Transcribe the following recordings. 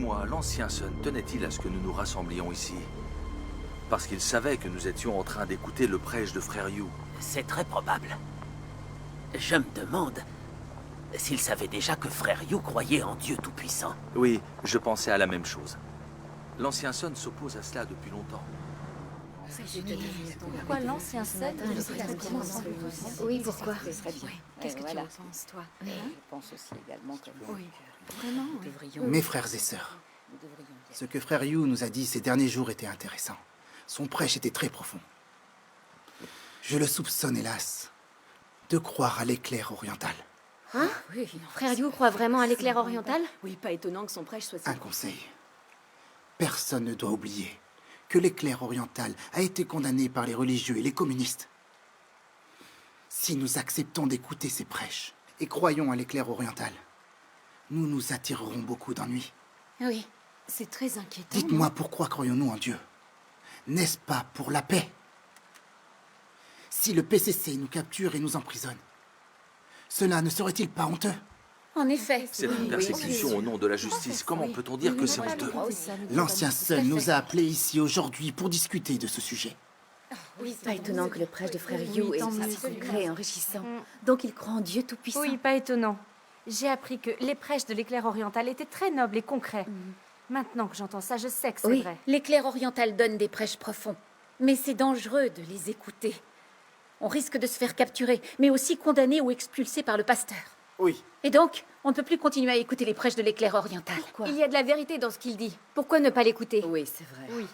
dis-moi, l'ancien Sun tenait-il à ce que nous nous rassemblions ici? Parce qu'il savait que nous étions en train d'écouter le prêche de Frère Yu. C'est très probable. Je me demande s'il savait déjà que Frère Yu croyait en Dieu Tout-Puissant. Oui, je pensais à la même chose. L'ancien Sun s'oppose à cela depuis longtemps. Pourquoi l'ancien Sun? Oui, pourquoi? Qu'est-ce que tu en penses, toi? Je pense aussi également que Oui, vraiment. nous devrions... Mes frères et sœurs, ce que Frère Yu nous a dit ces derniers jours était intéressant. Son prêche était très profond. Je le soupçonne, hélas, de croire à l'éclair oriental. Hein? Oui, Frère Yu croit vraiment à l'éclair oriental? Oui, pas étonnant que son prêche soit si... Un conseil. Personne ne doit oublier que l'éclair oriental a été condamné par les religieux et les communistes. Si nous acceptons d'écouter ces prêches et croyons à l'éclair oriental, nous nous attirerons beaucoup d'ennuis. Oui. C'est très inquiétant. Dites-moi pourquoi croyons-nous en Dieu? N'est-ce pas pour la paix? Si le PCC nous capture et nous emprisonne, cela ne serait-il pas honteux? En effet. C'est une persécution au nom de la justice. Comment peut-on dire que c'est honteux? L'ancien Sun nous a appelés ici aujourd'hui pour discuter de ce sujet. oui, pas étonnant que le prêche de Frère Yu est tant mieux. si concret et enrichissant. Donc il croit en Dieu Tout-Puissant. Oui, pas étonnant. J'ai appris que les prêches de l'éclair oriental étaient très nobles et concrets. Maintenant que j'entends ça, je sais que c'est Oui, vrai. l'éclair oriental donne des prêches profonds. Mais c'est dangereux de les écouter. On risque de se faire capturer, mais aussi condamner ou expulser par le pasteur. Oui. Et donc, on ne peut plus continuer à écouter les prêches de l'éclair oriental. Il y a de la vérité dans ce qu'il dit. Pourquoi ne pas l'écouter? Oui, c'est vrai. Oui.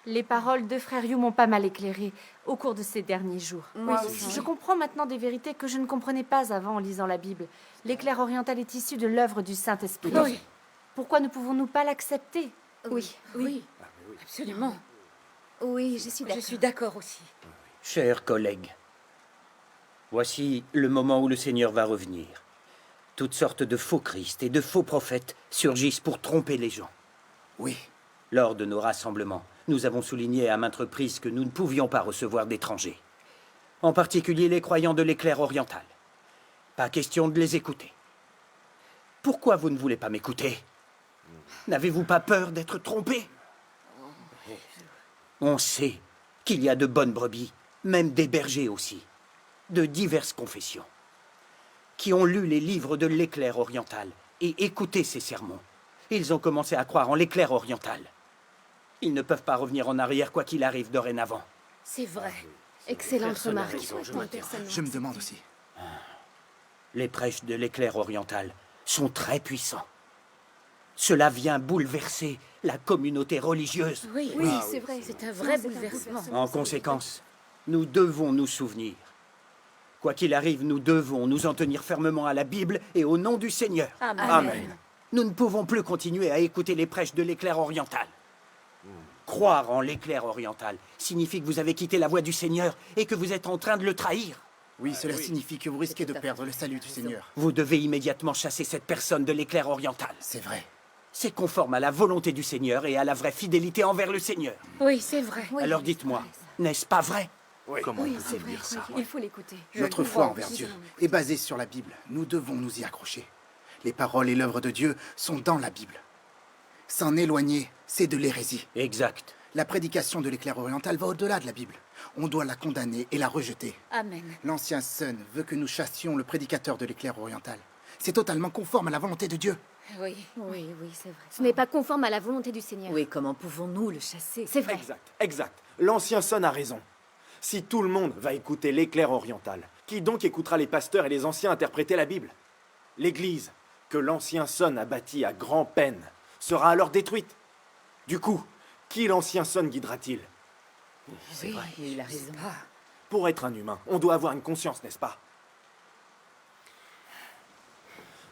Les paroles de Frère Yu m'ont pas mal éclairé au cours de ces derniers jours. Moi aussi. Je comprends maintenant des vérités que je ne comprenais pas avant en lisant la Bible. L'éclair oriental est issu de l'œuvre du Saint-Esprit. Oui. Pourquoi ne pouvons-nous pas l'accepter? Oui, Oui, absolument. oui, je suis Je d'accord. suis d'accord aussi. Chers collègues, voici le moment où le Seigneur va revenir. Toutes sortes de faux Christ et de faux prophètes surgissent pour tromper les gens. Oui, Lors de nos rassemblements, nous avons souligné à maintes reprises que nous ne pouvions pas recevoir d'étrangers. En particulier les croyants de l'éclair oriental. Pas question de les écouter. Pourquoi vous ne voulez pas m'écouter? N'avez-vous pas peur d'être trompé? On sait qu'il y a de bonnes brebis, même des bergers aussi, de diverses confessions, qui ont lu les livres de l'éclair oriental et écouté ces sermons. Ils ont commencé à croire en l'éclair oriental. Ils ne peuvent pas revenir en arrière quoi qu'il arrive dorénavant. C'est vrai. Excellente remarque. je me demande aussi. Les prêches de l'éclair oriental sont très puissants. Cela vient bouleverser la communauté religieuse. Oui, Oui, c'est vrai. c'est un vrai bouleversement. En conséquence, nous devons nous souvenir. Quoi qu'il arrive, nous devons nous en tenir fermement à la Bible et au nom du Seigneur. Amen. Nous ne pouvons plus continuer à écouter les prêches de l'éclair oriental. Croire en l'éclair oriental signifie que vous avez quitté la voie du Seigneur et que vous êtes en train de le trahir. Oui, cela signifie que vous risquez de perdre le salut du Seigneur. Vous devez immédiatement chasser cette personne de l'éclair oriental. C'est vrai. C'est conforme à la volonté du Seigneur et à la vraie fidélité envers le Seigneur. Oui, c'est vrai. Alors dites-moi, n'est-ce pas vrai? Comment Oui, peut-on c'est vrai. dire ça? Il faut l'écouter. Notre foi envers Dieu est basée sur la Bible. Nous devons nous y accrocher. Les paroles et l'œuvre de Dieu sont dans la Bible. S'en éloigner, c'est de l'hérésie. Exact. La prédication de l'éclair oriental va au-delà de la Bible. On doit la condamner et la rejeter. Amen. L'ancien Sun veut que nous chassions le prédicateur de l'éclair oriental. C'est totalement conforme à la volonté de Dieu. Oui. Oui, oui, c'est vrai. Ce n'est pas conforme à la volonté du Seigneur. Oui, comment pouvons-nous le chasser? C'est vrai. Exact. L'ancien Sun a raison. Si tout le monde va écouter l'éclair oriental, qui donc écoutera les pasteurs et les anciens interpréter la Bible? L'Église, que l'ancien Sun a bâtie à grand-peine, sera alors détruite. Du coup, qui l'ancien Sun guidera-t-il? Oui, il a raison. Pour être un humain, on doit avoir une conscience, n'est-ce pas?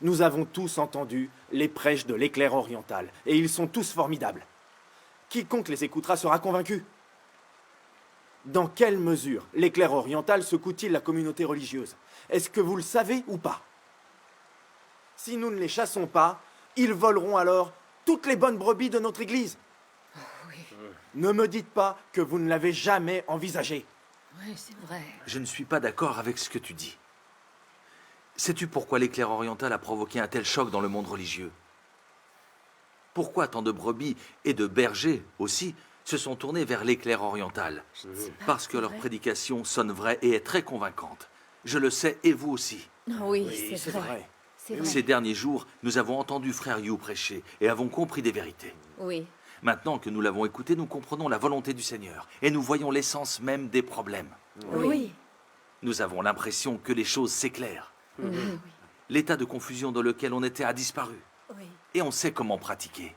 Nous avons tous entendu les prêches de l'éclair oriental, et ils sont tous formidables. Quiconque les écoutera sera convaincu. Dans quelle mesure l'éclair oriental secoue-t-il la communauté religieuse? Est-ce que vous le savez ou pas? Si nous ne les chassons pas, ils voleront alors toutes les bonnes brebis de notre Église. Ne me dites pas que vous ne l'avez jamais envisagé. Oui, c'est vrai. Je ne suis pas d'accord avec ce que tu dis. Sais-tu pourquoi l'éclair oriental a provoqué un tel choc dans le monde religieux? Pourquoi tant de brebis et de bergers aussi se sont tournés vers l'éclair oriental? Parce que leur prédication sonne vraie et est très convaincante. Je le sais et vous aussi. Oui, c'est vrai. vrai. C'est vrai. Ces derniers jours, nous avons entendu Frère Yu prêcher et avons compris des vérités. Oui. Maintenant que nous l'avons écouté, nous comprenons la volonté du Seigneur et nous voyons l'essence même des problèmes. Oui. Nous avons l'impression que les choses s'éclairent. L'état de confusion dans lequel on était a disparu. Oui. Et on sait comment pratiquer.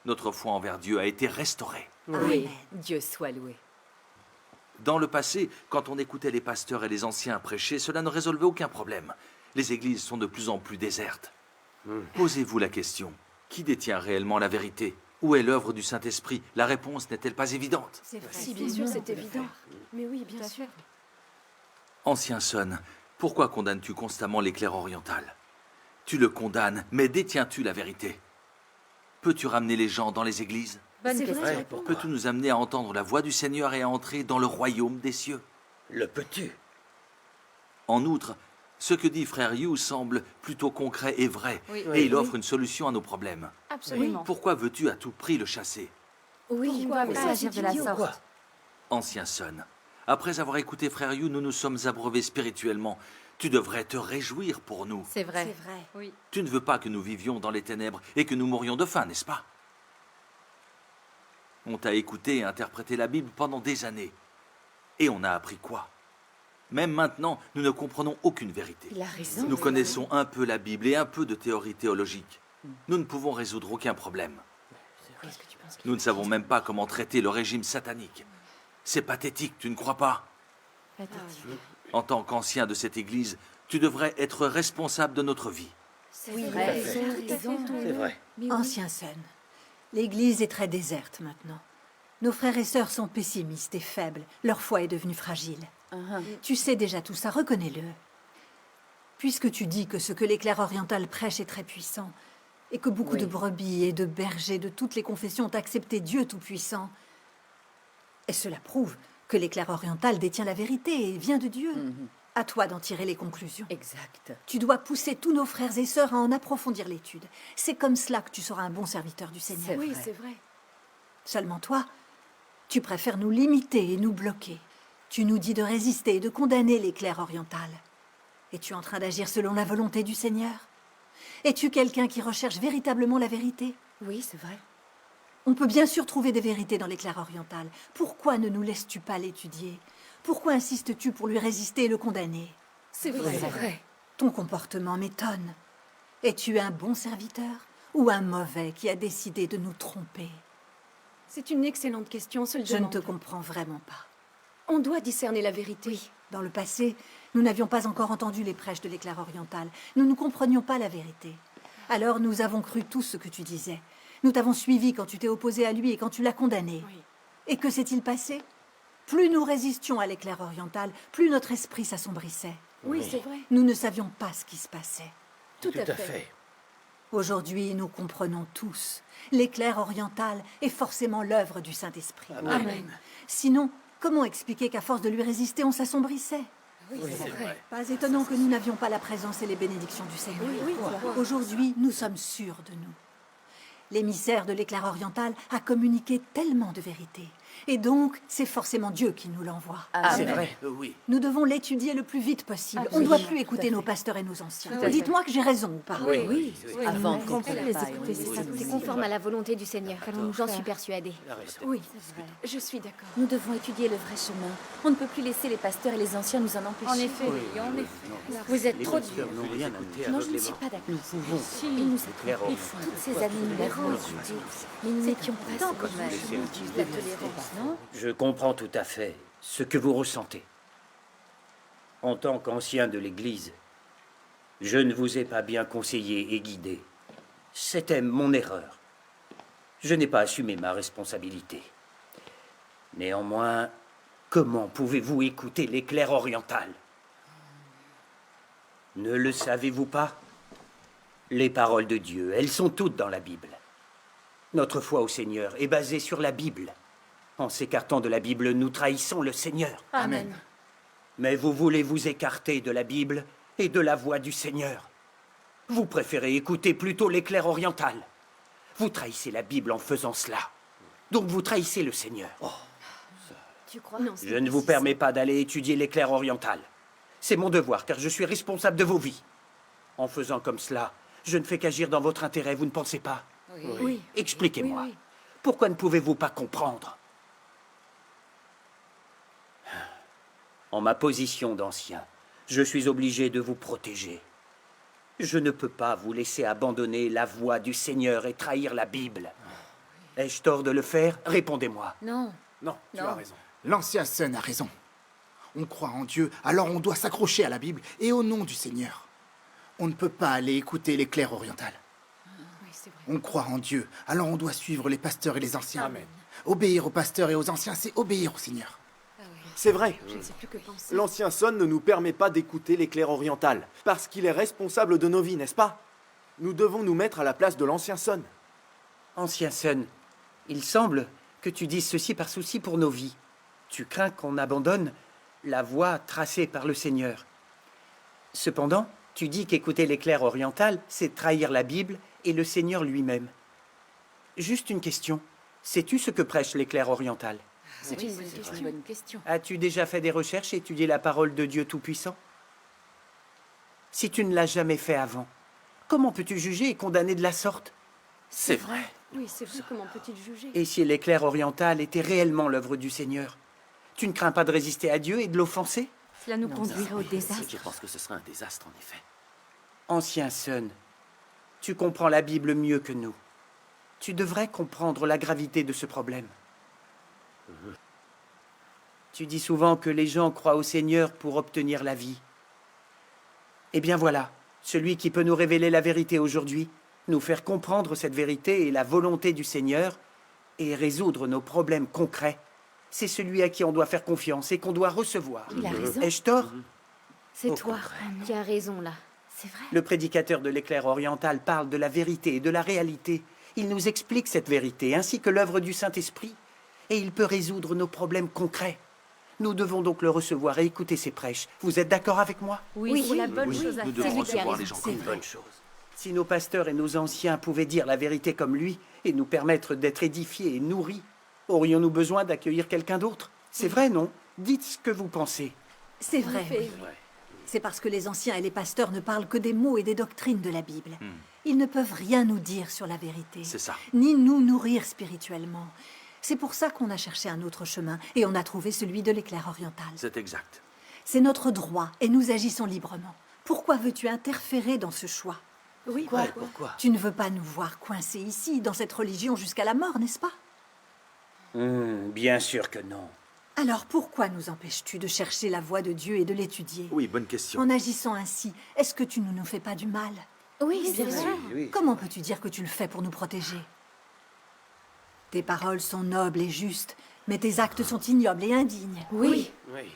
Notre foi envers Dieu a été restaurée. Oui. Dieu soit loué. Dans le passé, quand on écoutait les pasteurs et les anciens prêcher, cela ne résolvait aucun problème. Les églises sont de plus en plus désertes. Posez-vous la question, qui détient réellement la vérité? Où est l'œuvre du Saint-Esprit? La réponse n'est-elle pas évidente? C'est vrai. Si, bien sûr, c'est évident. Mais oui, bien sûr. Ancien Son, pourquoi condamnes-tu constamment l'éclair oriental? Tu le condamnes, mais détiens-tu la vérité? Peux-tu ramener les gens dans les églises? Bonne C'est question. vrai. Peux-tu nous amener à entendre la voix du Seigneur et à entrer dans le royaume des cieux? Le peux-tu? En outre, ce que dit Frère Yu semble plutôt concret et vrai, Oui. et il offre une solution à nos problèmes. Absolument. Pourquoi veux-tu à tout prix le chasser? Oui. Pourquoi mais pas ça, agir c'est de la idiot, sorte? Quoi? Ancien Son, après avoir écouté Frère Yu, nous nous sommes abreuvés spirituellement. Tu devrais te réjouir pour nous. C'est vrai. C'est vrai. Oui. Tu ne veux pas que nous vivions dans les ténèbres et que nous mourions de faim, n'est-ce pas? On t'a écouté et interprété la Bible pendant des années. Et on a appris quoi? Même maintenant, nous ne comprenons aucune vérité. Il a raison. Nous connaissons un peu la Bible et un peu de théorie théologique. Nous ne pouvons résoudre aucun problème. Qu'est-ce que tu penses qu'il Nous ne savons même pas comment traiter le régime satanique. C'est pathétique, tu ne crois pas? Pathétique. En tant qu'ancien de cette Église, tu devrais être responsable de notre vie. C'est Oui, vrai. tout à fait. T'as raison. C'est vrai. Mais oui. Ancien Son, l'Église est très déserte maintenant. Nos frères et sœurs sont pessimistes et faibles. Leur foi est devenue fragile. Tu sais déjà tout ça, reconnais-le. Puisque tu dis que ce que l'éclair oriental prêche est très puissant, et que beaucoup de brebis et de bergers de toutes les confessions ont accepté Dieu Tout-Puissant, et cela prouve que l'éclair oriental détient la vérité et vient de Dieu. À toi d'en tirer les conclusions. Exact. Tu dois pousser tous nos frères et sœurs à en approfondir l'étude. C'est comme cela que tu seras un bon serviteur du Seigneur. C'est Oui, vrai. c'est vrai. Seulement toi, tu préfères nous limiter et nous bloquer. Tu nous dis de résister et de condamner l'éclair oriental. Es-tu en train d'agir selon la volonté du Seigneur? Es-tu quelqu'un qui recherche véritablement la vérité? Oui, c'est vrai. On peut bien sûr trouver des vérités dans l'éclair oriental. Pourquoi ne nous laisses-tu pas l'étudier? Pourquoi insistes-tu pour lui résister et le condamner? C'est Oui, vrai. c'est vrai. Ton comportement m'étonne. Es-tu un bon serviteur ou un mauvais qui a décidé de nous tromper? C'est une excellente question, seule Je ne demande. te comprends vraiment pas. On doit discerner la vérité. Dans le passé, nous n'avions pas encore entendu les prêches de l'éclair oriental. Nous ne comprenions pas la vérité. Alors nous avons cru tout ce que tu disais. Nous t'avons suivi quand tu t'es opposé à lui et quand tu l'as condamné. Oui. Et que s'est-il passé? Plus nous résistions à l'éclair oriental, plus notre esprit s'assombrissait. Oui, c'est vrai. Nous ne savions pas ce qui se passait. Tout à fait. Aujourd'hui, nous comprenons tous. L'éclair oriental est forcément l'œuvre du Saint-Esprit. Amen. Sinon, comment expliquer qu'à force de lui résister, on s'assombrissait? Oui, c'est vrai. Pas étonnant que nous n'avions pas la présence et les bénédictions du Seigneur. Aujourd'hui, nous sommes sûrs de nous. L'émissaire de l'éclair oriental a communiqué tellement de vérité. Et donc, c'est forcément Dieu qui nous l'envoie. C'est Amen. vrai, oui. Nous devons l'étudier le plus vite possible. On ne doit plus écouter nos pasteurs et nos anciens. Tout à fait. Dites-moi que j'ai raison ou pas. Oui, Oui, oui. avant On qu'on peut la les paille. écouter, c'est ça. C'est conforme à la volonté du Seigneur. Qu'allons-nous J'en faire? suis persuadée. Il a raison. Oui, C'est vrai. je suis d'accord. Nous devons étudier le vrai chemin. On ne peut plus laisser les pasteurs et les anciens nous en empêcher. En effet. Oui, en effet. Vous êtes Les trop pasteurs durs. n'ont rien à Non, je ne suis pas d'accord. Nous pouvons. Il nous Éclair a trompés. oriental. Toutes ces années, nous l'avons écouté. Mais nous n'étions pas tant sans que dommage. laisser un petit La tolérance, non? Je comprends tout à fait ce que vous ressentez. En tant qu'ancien de l'Église, je ne vous ai pas bien conseillé et guidé. C'était mon erreur. Je n'ai pas assumé ma responsabilité. Néanmoins, comment pouvez-vous écouter l'éclair oriental? Ne le savez-vous pas? Les paroles de Dieu, elles sont toutes dans la Bible. Notre foi au Seigneur est basée sur la Bible. En s'écartant de la Bible, nous trahissons le Seigneur. Amen. Mais vous voulez vous écarter de la Bible et de la voix du Seigneur. Vous préférez écouter plutôt l'éclair oriental. Vous trahissez la Bible en faisant cela. Donc vous trahissez le Seigneur. Tu crois? Non, Je ne vous permets pas d'aller étudier l'éclair oriental. C'est mon devoir, car je suis responsable de vos vies. En faisant comme cela, je ne fais qu'agir dans votre intérêt, vous ne pensez pas? Oui. Expliquez-moi. Oui, oui. Pourquoi ne pouvez-vous pas comprendre? En ma position d'ancien, je suis obligé de vous protéger. Je ne peux pas vous laisser abandonner la voie du Seigneur et trahir la Bible. Ai-je tort de le faire? Répondez-moi. Non. Non, tu Non. as raison. L'ancien Sun a raison. On croit en Dieu, alors on doit s'accrocher à la Bible et au nom du Seigneur. On ne peut pas aller écouter l'éclair oriental. Oui, c'est vrai. On croit en Dieu, alors on doit suivre les pasteurs et les anciens. Amen. Obéir aux pasteurs et aux anciens, c'est obéir au Seigneur. C'est vrai. Je ne sais plus que penser. L'ancien Son ne nous permet pas d'écouter l'éclair oriental, parce qu'il est responsable de nos vies, n'est-ce pas? Nous devons nous mettre à la place de l'ancien Son. Ancien Sun, il semble que tu dises ceci par souci pour nos vies. Tu crains qu'on abandonne la voie tracée par le Seigneur. Cependant, tu dis qu'écouter l'éclair oriental, c'est trahir la Bible et le Seigneur lui-même. Juste une question. Sais-tu ce que prêche l'éclair oriental? C'est une bonne question. As-tu déjà fait des recherches et étudié la parole de Dieu Tout-Puissant? Si tu ne l'as jamais fait avant, comment peux-tu juger et condamner de la sorte? C'est vrai. Oui, c'est vrai. Comment peut-il juger? Et si l'éclair oriental était réellement l'œuvre du Seigneur, tu ne crains pas de résister à Dieu et de l'offenser? Cela nous conduirait au désastre. Je pense que ce serait un désastre, en effet. Ancien Sun, tu comprends la Bible mieux que nous. Tu devrais comprendre la gravité de ce problème. Tu dis souvent que les gens croient au Seigneur pour obtenir la vie. Eh bien voilà, celui qui peut nous révéler la vérité aujourd'hui, nous faire comprendre cette vérité et la volonté du Seigneur, et résoudre nos problèmes concrets, c'est celui à qui on doit faire confiance et qu'on doit recevoir. Il a raison. Ai-je tort? C'est Au toi contraire. qui as raison là. C'est vrai. Le prédicateur de l'éclair oriental parle de la vérité et de la réalité. Il nous explique cette vérité, ainsi que l'œuvre du Saint-Esprit, et il peut résoudre nos problèmes concrets. Nous devons donc le recevoir et écouter ses prêches. Vous êtes d'accord avec moi? Oui, c'est la bonne chose à Nous faire. devons lui qui a recevoir raison, les gens c'est comme vrai. bonne chose. Si nos pasteurs et nos anciens pouvaient dire la vérité comme lui et nous permettre d'être édifiés et nourris, aurions-nous besoin d'accueillir quelqu'un d'autre? C'est vrai, non? Dites ce que vous pensez. C'est vrai. effet, oui. C'est parce que les anciens et les pasteurs ne parlent que des mots et des doctrines de la Bible. Ils ne peuvent rien nous dire sur la vérité, C'est ça. ni nous nourrir spirituellement. C'est pour ça qu'on a cherché un autre chemin et on a trouvé celui de l'éclair oriental. C'est exact. C'est notre droit et nous agissons librement. Pourquoi veux-tu interférer dans ce choix? Oui, Pourquoi? Tu ne veux pas nous voir coincés ici, dans cette religion jusqu'à la mort, n'est-ce pas? Bien sûr que non. Alors pourquoi nous empêches-tu de chercher la voie de Dieu et de l'étudier? Oui, bonne question. En agissant ainsi, est-ce que tu ne nous fais pas du mal? Oui, c'est vrai. Oui. Comment peux-tu dire que tu le fais pour nous protéger? Tes paroles sont nobles et justes, mais tes actes sont ignobles et indignes. Oui, Oui.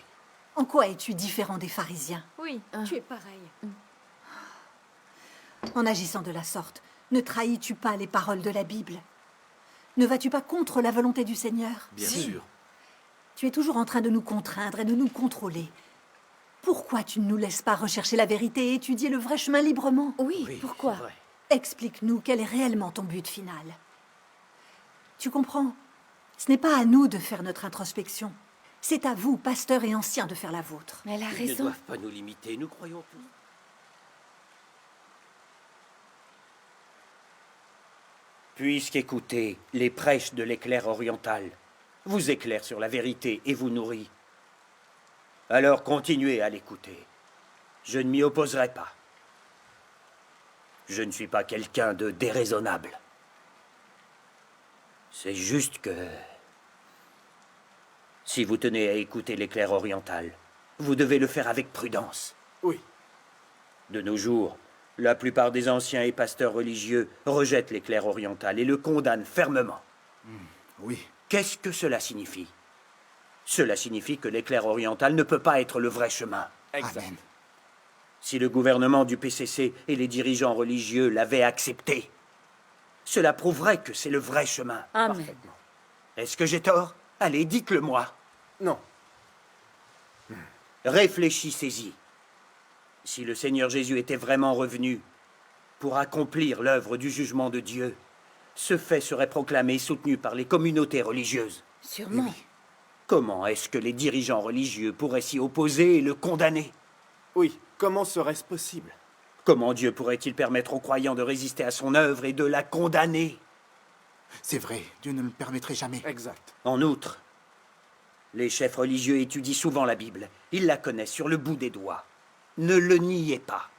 En quoi es-tu différent des pharisiens? Oui. tu es pareil. En agissant de la sorte, ne trahis-tu pas les paroles de la Bible? Ne vas-tu pas contre la volonté du Seigneur? Bien sûr. Tu es toujours en train de nous contraindre et de nous contrôler. Pourquoi tu ne nous laisses pas rechercher la vérité et étudier le vrai chemin librement? Oui, pourquoi? c'est vrai. Explique-nous quel est réellement ton but final. Tu comprends? Ce n'est pas à nous de faire notre introspection. C'est à vous, pasteurs et anciens, de faire la vôtre. Elle a Ils ne raison. doivent pas nous limiter, nous croyons tout. Puisqu'écouter les prêches de l'éclair oriental vous éclairent sur la vérité et vous nourrit, alors continuez à l'écouter. Je ne m'y opposerai pas. Je ne suis pas quelqu'un de déraisonnable. C'est juste que... si vous tenez à écouter l'éclair oriental, vous devez le faire avec prudence. Oui. De nos jours, la plupart des anciens et pasteurs religieux rejettent l'éclair oriental et le condamnent fermement. Oui. Qu'est-ce que cela signifie? Cela signifie que l'éclair oriental ne peut pas être le vrai chemin. Exact. Amen. Si le gouvernement du PCC et les dirigeants religieux l'avaient accepté, cela prouverait que c'est le vrai chemin. Amen. Est-ce que j'ai tort? Allez, dites-le-moi. Non. Réfléchissez-y. Si le Seigneur Jésus était vraiment revenu pour accomplir l'œuvre du jugement de Dieu, ce fait serait proclamé et soutenu par les communautés religieuses. Sûrement. Comment est-ce que les dirigeants religieux pourraient s'y opposer et le condamner? Oui, comment serait-ce possible? Comment Dieu pourrait-il permettre aux croyants de résister à son œuvre et de la condamner? C'est vrai, Dieu ne le permettrait jamais. Exact. En outre, les chefs religieux étudient souvent la Bible. Ils la connaissent sur le bout des doigts. Ne le niez pas.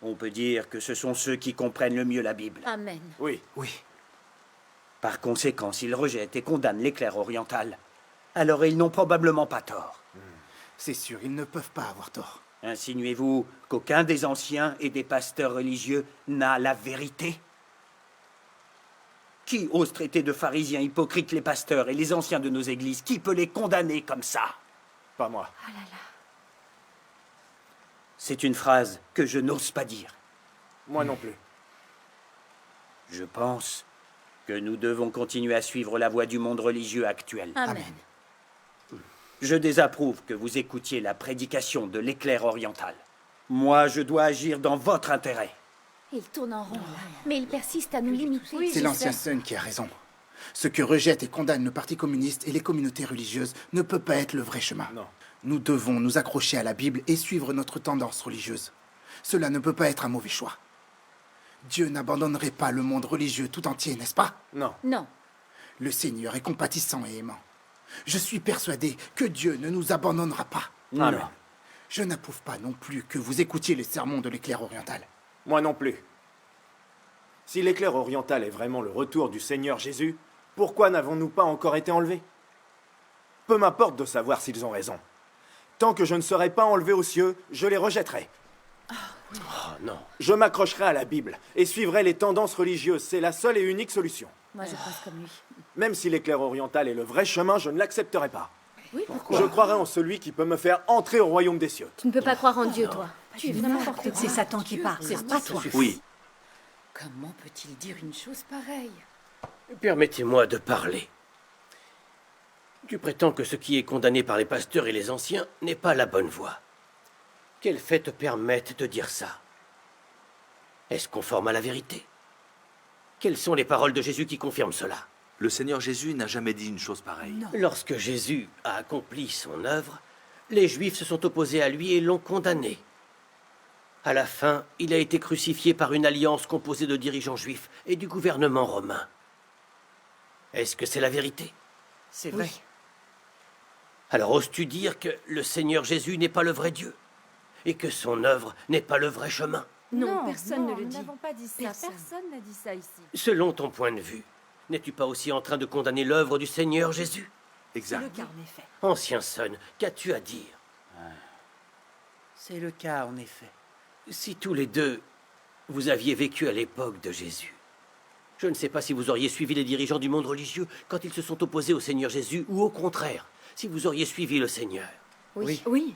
On peut dire que ce sont ceux qui comprennent le mieux la Bible. Amen. Oui. Oui, Par conséquent, s'ils rejettent et condamnent l'éclair oriental, alors ils n'ont probablement pas tort. c'est sûr, ils ne peuvent pas avoir tort. Insinuez-vous qu'aucun des anciens et des pasteurs religieux n'a la vérité? Qui ose traiter de pharisiens hypocrites les pasteurs et les anciens de nos églises? Qui peut les condamner comme ça? Pas moi. C'est une phrase que je n'ose pas dire. Moi non plus. Je pense que nous devons continuer à suivre la voie du monde religieux actuel. Amen. Je désapprouve que vous écoutiez la prédication de l'éclair oriental. Moi, je dois agir dans votre intérêt. Il tourne en rond, là. Mais il persiste à nous limiter. C'est l'ancien Sun qui a raison. Ce que rejette et condamne le Parti communiste et les communautés religieuses ne peut pas être le vrai chemin. Non. Nous devons nous accrocher à la Bible et suivre notre tendance religieuse. Cela ne peut pas être un mauvais choix. Dieu n'abandonnerait pas le monde religieux tout entier, n'est-ce pas? Non. Non. Le Seigneur est compatissant et aimant. Je suis persuadé que Dieu ne nous abandonnera pas. Amen. Je n'approuve pas non plus que vous écoutiez les sermons de l'éclair oriental. Moi non plus. Si l'éclair oriental est vraiment le retour du Seigneur Jésus, pourquoi n'avons-nous pas encore été enlevés? Peu m'importe de savoir s'ils ont raison. Tant que je ne serai pas enlevé aux cieux, je les rejetterai. Oh non. Je m'accrocherai à la Bible et suivrai les tendances religieuses. C'est la seule et unique solution. Moi, je pense comme lui. Même si l'éclair oriental est le vrai chemin, je ne l'accepterai pas. Oui, pourquoi? Je croirai en celui qui peut me faire entrer au royaume des cieux. Tu ne peux pas croire en Dieu, toi. Tu es n'importe quoi. C'est Satan qui parle, C'est pas toi. Oui, Comment peut-il dire une chose pareille? Permettez-moi de parler. Tu prétends que ce qui est condamné par les pasteurs et les anciens n'est pas la bonne voie. Quels faits te permettent de dire ça? Est-ce conforme à la vérité? Quelles sont les paroles de Jésus qui confirment cela? le Seigneur Jésus n'a jamais dit une chose pareille. Lorsque Jésus a accompli son œuvre, les Juifs se sont opposés à lui et l'ont condamné. À la fin, il a été crucifié par une alliance composée de dirigeants juifs et du gouvernement romain. Est-ce que c'est la vérité? C'est vrai. Alors oses-tu dire que le Seigneur Jésus n'est pas le vrai Dieu et que son œuvre n'est pas le vrai chemin? Non, personne ne le Nous dit. n'avons pas dit ça. Personne n'a dit ça ici. Selon ton point de vue, n'es-tu pas aussi en train de condamner l'œuvre du Seigneur Jésus? C'est Exact. le cas, en effet. Ancien Son, qu'as-tu à dire? C'est le cas, en effet. Si tous les deux, vous aviez vécu à l'époque de Jésus, je ne sais pas si vous auriez suivi les dirigeants du monde religieux quand ils se sont opposés au Seigneur Jésus, ou au contraire, si vous auriez suivi le Seigneur. Oui.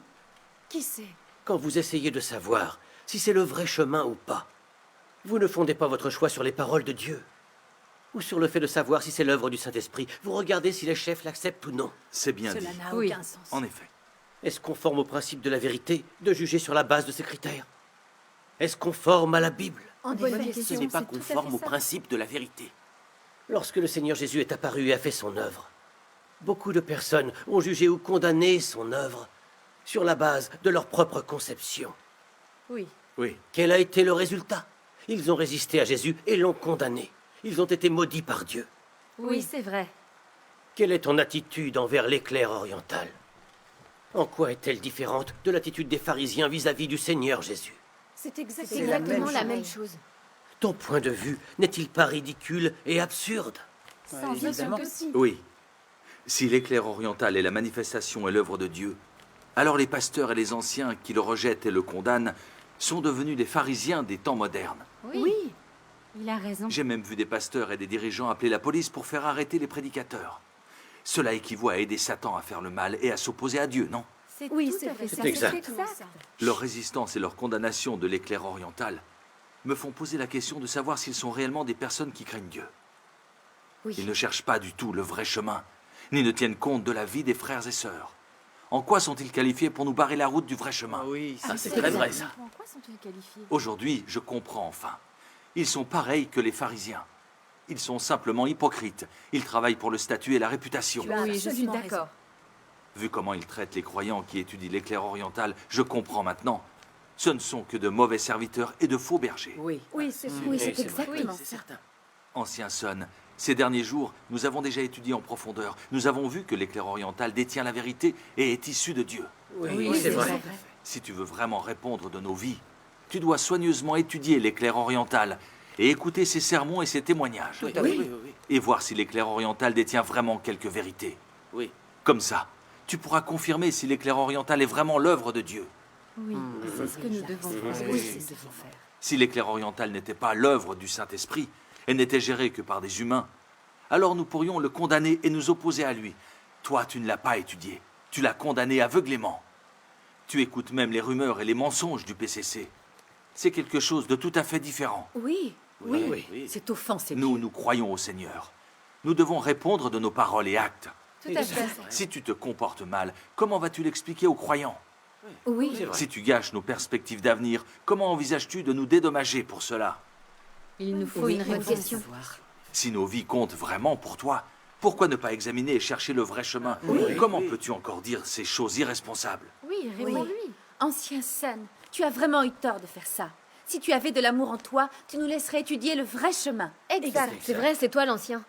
Qui sait? Quand vous essayez de savoir si c'est le vrai chemin ou pas, vous ne fondez pas votre choix sur les paroles de Dieu, ou sur le fait de savoir si c'est l'œuvre du Saint-Esprit. Vous regardez si les chefs l'acceptent ou non. C'est bien Cela dit. n'a Oui. aucun sens. En effet. Est-ce conforme au principe de la vérité de juger sur la base de ces critères? Est-ce conforme à la Bible? En Bonne effet, question. Ce n'est pas c'est tout à fait conforme au ça. principe de la vérité. Lorsque le Seigneur Jésus est apparu et a fait son œuvre, beaucoup de personnes ont jugé ou condamné son œuvre sur la base de leur propre conception. Oui. Oui. Quel a été le résultat? Ils ont résisté à Jésus et l'ont condamné. Ils ont été maudits par Dieu. Oui, c'est vrai. Quelle est ton attitude envers l'éclair oriental? En quoi est-elle différente de l'attitude des pharisiens vis-à-vis du Seigneur Jésus? C'est la exactement même la chose. même chose. Ton point de vue n'est-il pas ridicule et absurde? Sans évidemment. que si. Oui. Si l'éclair oriental est la manifestation et l'œuvre de Dieu, alors les pasteurs et les anciens qui le rejettent et le condamnent sont devenus des pharisiens des temps modernes. Oui. Il a raison. J'ai même vu des pasteurs et des dirigeants appeler la police pour faire arrêter les prédicateurs. Cela équivaut à aider Satan à faire le mal et à s'opposer à Dieu, non? C'est Oui, tout c'est à fait vrai, ça. c'est exact. exactement ça. Leur résistance et leur condamnation de l'éclair oriental me font poser la question de savoir s'ils sont réellement des personnes qui craignent Dieu. Oui. Ils ne cherchent pas du tout le vrai chemin, ni ne tiennent compte de la vie des frères et sœurs. En quoi sont-ils qualifiés pour nous barrer la route du vrai chemin? Oui, Ça, c'est très vrai, ça. En quoi sont-ils qualifiés? Aujourd'hui, je comprends enfin. Ils sont pareils que les pharisiens. Ils sont simplement hypocrites. Ils travaillent pour le statut et la réputation. Oui, je suis d'accord. Vu comment ils traitent les croyants qui étudient l'éclair oriental, je comprends maintenant. Ce ne sont que de mauvais serviteurs et de faux bergers. Oui, c'est oui, c'est exactement ça. certain. Ancien Son, ces derniers jours, nous avons déjà étudié en profondeur. Nous avons vu que l'éclair oriental détient la vérité et est issu de Dieu. Oui, c'est vrai. Si tu veux vraiment répondre de nos vies, tu dois soigneusement étudier l'éclair oriental et écouter ses sermons et ses témoignages. Oui. Et voir si l'éclair oriental détient vraiment quelque vérité. Oui. Comme ça, tu pourras confirmer si l'éclair oriental est vraiment l'œuvre de Dieu. Oui, c'est ce que nous devons faire. Oui, c'est ce qu'il faut faire. Si l'éclair oriental n'était pas l'œuvre du Saint-Esprit et n'était géré que par des humains, alors nous pourrions le condamner et nous opposer à lui. Toi, tu ne l'as pas étudié. Tu l'as condamné aveuglément. Tu écoutes même les rumeurs et les mensonges du PCC. C'est quelque chose de tout à fait différent. Oui, C'est offensé. Nous croyons au Seigneur. Nous devons répondre de nos paroles et actes. tout à fait. Si tu te comportes mal, comment vas-tu l'expliquer aux croyants? Oui, Si tu gâches nos perspectives d'avenir, comment envisages-tu de nous dédommager pour cela? il nous faut une révélation. Si nos vies comptent vraiment pour toi, pourquoi ne pas examiner et chercher le vrai chemin? Comment peux-tu encore dire ces choses irresponsables? Oui, réponds-lui. Ancien Son, tu as vraiment eu tort de faire ça. Si tu avais de l'amour en toi, tu nous laisserais étudier le vrai chemin. Exact. C'est vrai, c'est toi l'ancien.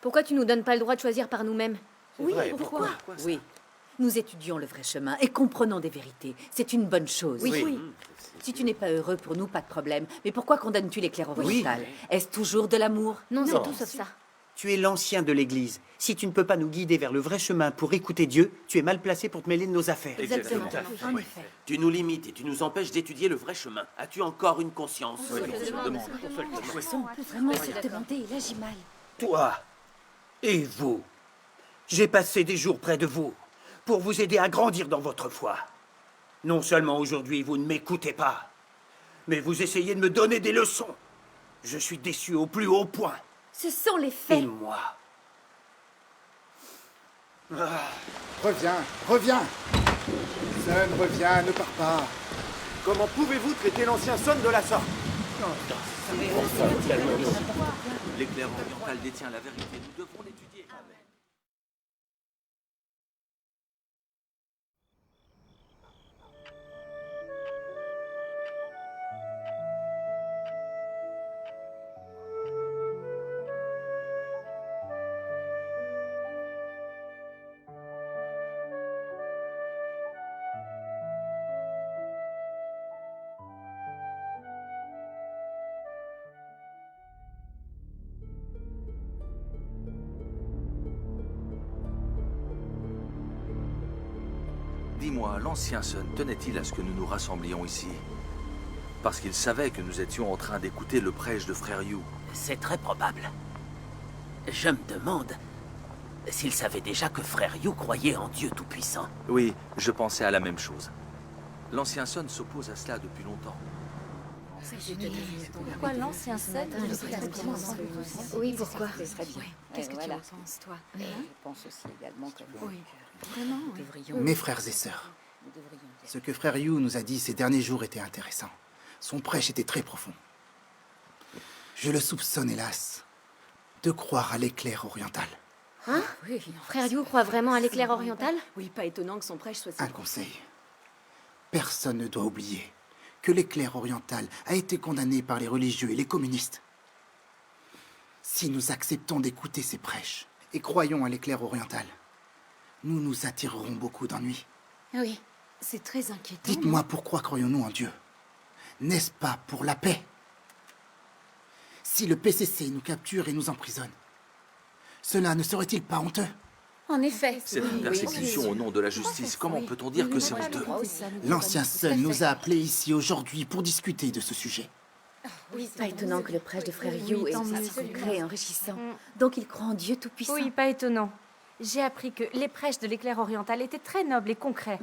Pourquoi tu nous donnes pas le droit de choisir par nous-mêmes? Oui, pourquoi? Oui. Nous étudions le vrai chemin et comprenons des vérités. C'est une bonne chose. Oui. Si tu n'es pas heureux pour nous, pas de problème. Mais pourquoi condamnes-tu l'éclair oriental? Est-ce toujours de l'amour? Non, c'est tout sauf ça. Tu es l'ancien de l'Église. Si tu ne peux pas nous guider vers le vrai chemin pour écouter Dieu, tu es mal placé pour te mêler de nos affaires. Exactement. En effet. Tu nous limites et tu nous empêches d'étudier le vrai chemin. As-tu encore une conscience? On peut vraiment se demander, et là j'ai mal. Toi et vous, j'ai passé des jours près de vous pour vous aider à grandir dans votre foi. Non seulement aujourd'hui vous ne m'écoutez pas, mais vous essayez de me donner des leçons. Je suis déçu au plus haut point. Ce sont les Et faits. moi? Reviens, reviens. Son, reviens, ne pars pas. Comment pouvez-vous traiter l'ancien Son de la sorte? L'éclair oriental détient la vérité. Nous devrons l'étudier. Dis-moi, l'ancien Son tenait-il à ce que nous nous rassemblions ici? Parce qu'il savait que nous étions en train d'écouter le prêche de Frère Yu. C'est très probable. Je me demande s'il savait déjà que Frère Yu croyait en Dieu Tout-Puissant. Oui, je pensais à la même chose. L'ancien Son s'oppose à cela depuis longtemps. Pourquoi l'ancien Son? Oui, pourquoi? Qu'est-ce que tu en penses, toi? Je pense aussi également que Vraiment, nous devrions... Mes frères et sœurs, ce que Frère Yu nous a dit ces derniers jours était intéressant. Son prêche était très profond. Je le soupçonne, hélas, de croire à l'éclair oriental. Hein? Frère Yu croit vraiment à l'éclair oriental? Oui, pas étonnant que son prêche soit... Un conseil. Personne ne doit oublier que l'éclair oriental a été condamné par les religieux et les communistes. Si nous acceptons d'écouter ces prêches et croyons à l'éclair oriental, nous nous attirerons beaucoup d'ennuis. Oui, c'est très inquiétant. Dites-moi pourquoi croyons-nous en Dieu? N'est-ce pas pour la paix? Si le PCC nous capture et nous emprisonne, cela ne serait-il pas honteux? En effet. C'est une persécution au nom de la justice. Comment peut-on dire que c'est honteux? L'ancien Son nous a appelés ici aujourd'hui pour discuter de ce sujet. Oui, pas étonnant que le prêche de Frère Yu est aussi concret et enrichissant. Donc il croit en Dieu Tout-Puissant. Oui, pas étonnant. J'ai appris que les prêches de l'éclair oriental étaient très nobles et concrets.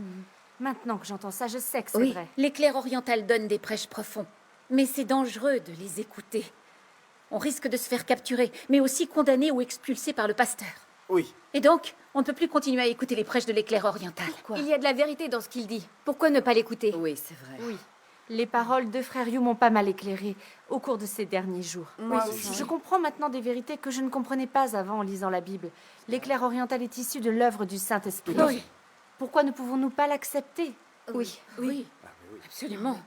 Maintenant que j'entends ça, je sais que c'est Oui, vrai. l'éclair oriental donne des prêches profonds. Mais c'est dangereux de les écouter. On risque de se faire capturer, mais aussi condamner ou expulser par le pasteur. Oui. Et donc, on ne peut plus continuer à écouter les prêches de l'éclair oriental. Il y a de la vérité dans ce qu'il dit. Pourquoi ne pas l'écouter? Oui, c'est vrai. Oui. Les paroles de Frère Yu m'ont pas mal éclairé au cours de ces derniers jours. Je comprends maintenant des vérités que je ne comprenais pas avant en lisant la Bible. L'éclair oriental est issu de l'œuvre du Saint-Esprit. Oui. Pourquoi ne pouvons-nous pas l'accepter? Oui, Oui, absolument.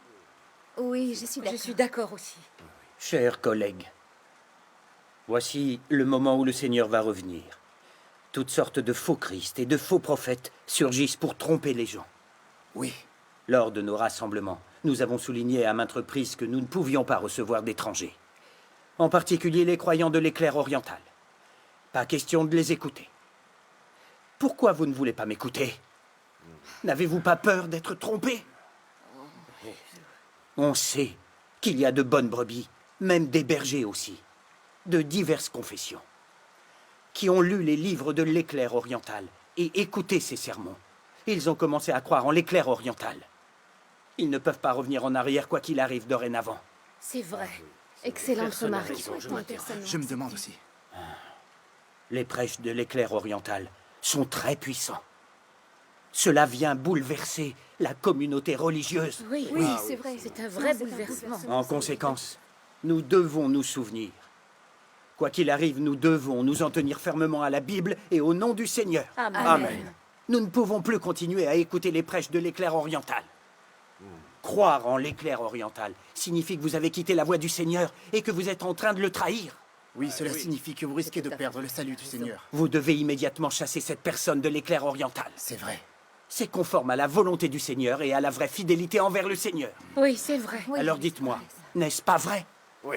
oui, je suis Je d'accord. suis d'accord aussi. Chers collègues, voici le moment où le Seigneur va revenir. Toutes sortes de faux Christ et de faux prophètes surgissent pour tromper les gens. Oui, Lors de nos rassemblements, nous avons souligné à maintes reprises que nous ne pouvions pas recevoir d'étrangers. En particulier les croyants de l'éclair oriental. Pas question de les écouter. Pourquoi vous ne voulez pas m'écouter? N'avez-vous pas peur d'être trompé? On sait qu'il y a de bonnes brebis, même des bergers aussi, de diverses confessions, qui ont lu les livres de l'éclair oriental et écouté ses sermons. Ils ont commencé à croire en l'éclair oriental. Ils ne peuvent pas revenir en arrière quoi qu'il arrive dorénavant. C'est vrai. Excellente Personne n'a remarque. raison, je m'interroge. je me demande aussi. Les prêches de l'éclair oriental sont très puissants. Cela vient bouleverser la communauté religieuse. Oui, Oui, c'est vrai. C'est un vrai bouleversement. En conséquence, nous devons nous souvenir. Quoi qu'il arrive, nous devons nous en tenir fermement à la Bible et au nom du Seigneur. Amen. Nous ne pouvons plus continuer à écouter les prêches de l'éclair oriental. Croire en l'éclair oriental signifie que vous avez quitté la voie du Seigneur et que vous êtes en train de le trahir. Oui, cela signifie que vous risquez de perdre le salut du Seigneur. Vous devez immédiatement chasser cette personne de l'éclair oriental. C'est vrai. C'est conforme à la volonté du Seigneur et à la vraie fidélité envers le Seigneur. Oui, c'est vrai. Alors dites-moi, n'est-ce pas vrai?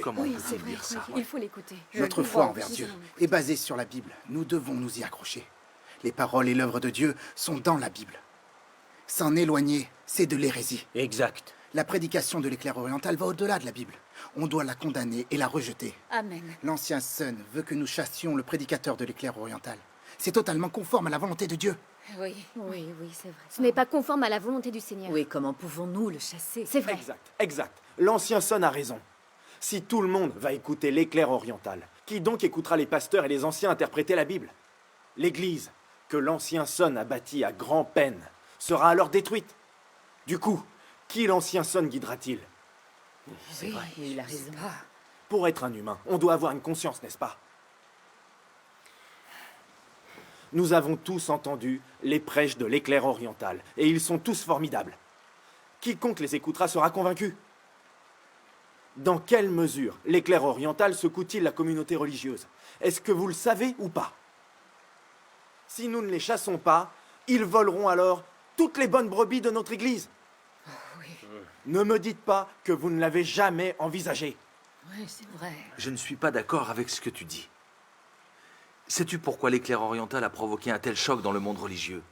Comment Oui, peut-on c'est vrai. dire ça? Il faut l'écouter. Notre foi envers Dieu est basée sur la Bible. Nous devons nous y accrocher. Les paroles et l'œuvre de Dieu sont dans la Bible. S'en éloigner, c'est de l'hérésie. Exact. La prédication de l'éclair oriental va au-delà de la Bible. On doit la condamner et la rejeter. Amen. L'ancien Sun veut que nous chassions le prédicateur de l'éclair oriental. C'est totalement conforme à la volonté de Dieu. Oui. Oui, oui, c'est vrai. Ce n'est pas conforme à la volonté du Seigneur. Oui, comment pouvons-nous le chasser? C'est vrai. Exact. L'ancien Sun a raison. Si tout le monde va écouter l'éclair oriental, qui donc écoutera les pasteurs et les anciens interpréter la Bible? L'Église, que l'ancien Sun a bâtie à grand-peine, sera alors détruite. Du coup, qui l'ancien Sun guidera-t-il? Oui, il a raison. Pour être un humain, on doit avoir une conscience, n'est-ce pas? Nous avons tous entendu les prêches de l'éclair oriental, et ils sont tous formidables. Quiconque les écoutera sera convaincu. Dans quelle mesure l'éclair oriental secoue-t-il la communauté religieuse? Est-ce que vous le savez ou pas? Si nous ne les chassons pas, ils voleront alors toutes les bonnes brebis de notre Église. Ne me dites pas que vous ne l'avez jamais envisagé. Oui, c'est vrai. Je ne suis pas d'accord avec ce que tu dis. Sais-tu pourquoi l'éclair oriental a provoqué un tel choc dans le monde religieux?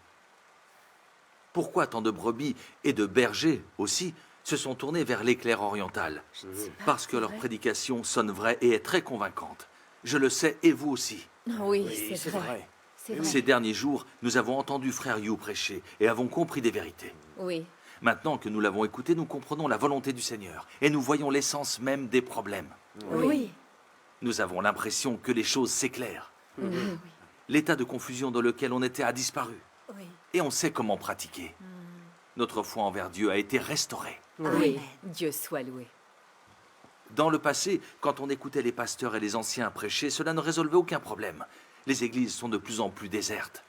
Pourquoi tant de brebis et de bergers aussi se sont tournés vers l'éclair oriental? Parce que leur prédication sonne vraie et est très convaincante. Je le sais et vous aussi. Oui, Oui, c'est vrai. C'est vrai. Ces derniers jours, nous avons entendu Frère Yu prêcher et avons compris des vérités. Oui. Maintenant que nous l'avons écouté, nous comprenons la volonté du Seigneur et nous voyons l'essence même des problèmes. Oui. Nous avons l'impression que les choses s'éclairent. L'état de confusion dans lequel on était a disparu. Oui. Et on sait comment pratiquer. Notre foi envers Dieu a été restaurée. Oui, Dieu soit loué. Dans le passé, quand on écoutait les pasteurs et les anciens prêcher, cela ne résolvait aucun problème. Les églises sont de plus en plus désertes.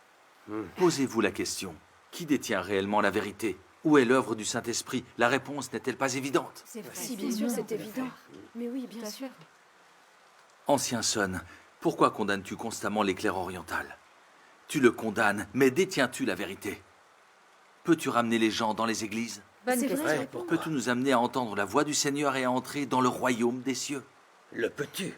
Posez-vous la question, qui détient réellement la vérité? Où est l'œuvre du Saint-Esprit? La réponse n'est-elle pas évidente? C'est vrai. Si, bien sûr, c'est évident. Mais oui, bien sûr. Ancien Sun, pourquoi condamnes-tu constamment l'éclair oriental? Tu le condamnes, mais détiens-tu la vérité? Peux-tu ramener les gens dans les églises? Bonne C'est question. vrai. Peux-tu nous amener à entendre la voix du Seigneur et à entrer dans le royaume des cieux? Le peux-tu?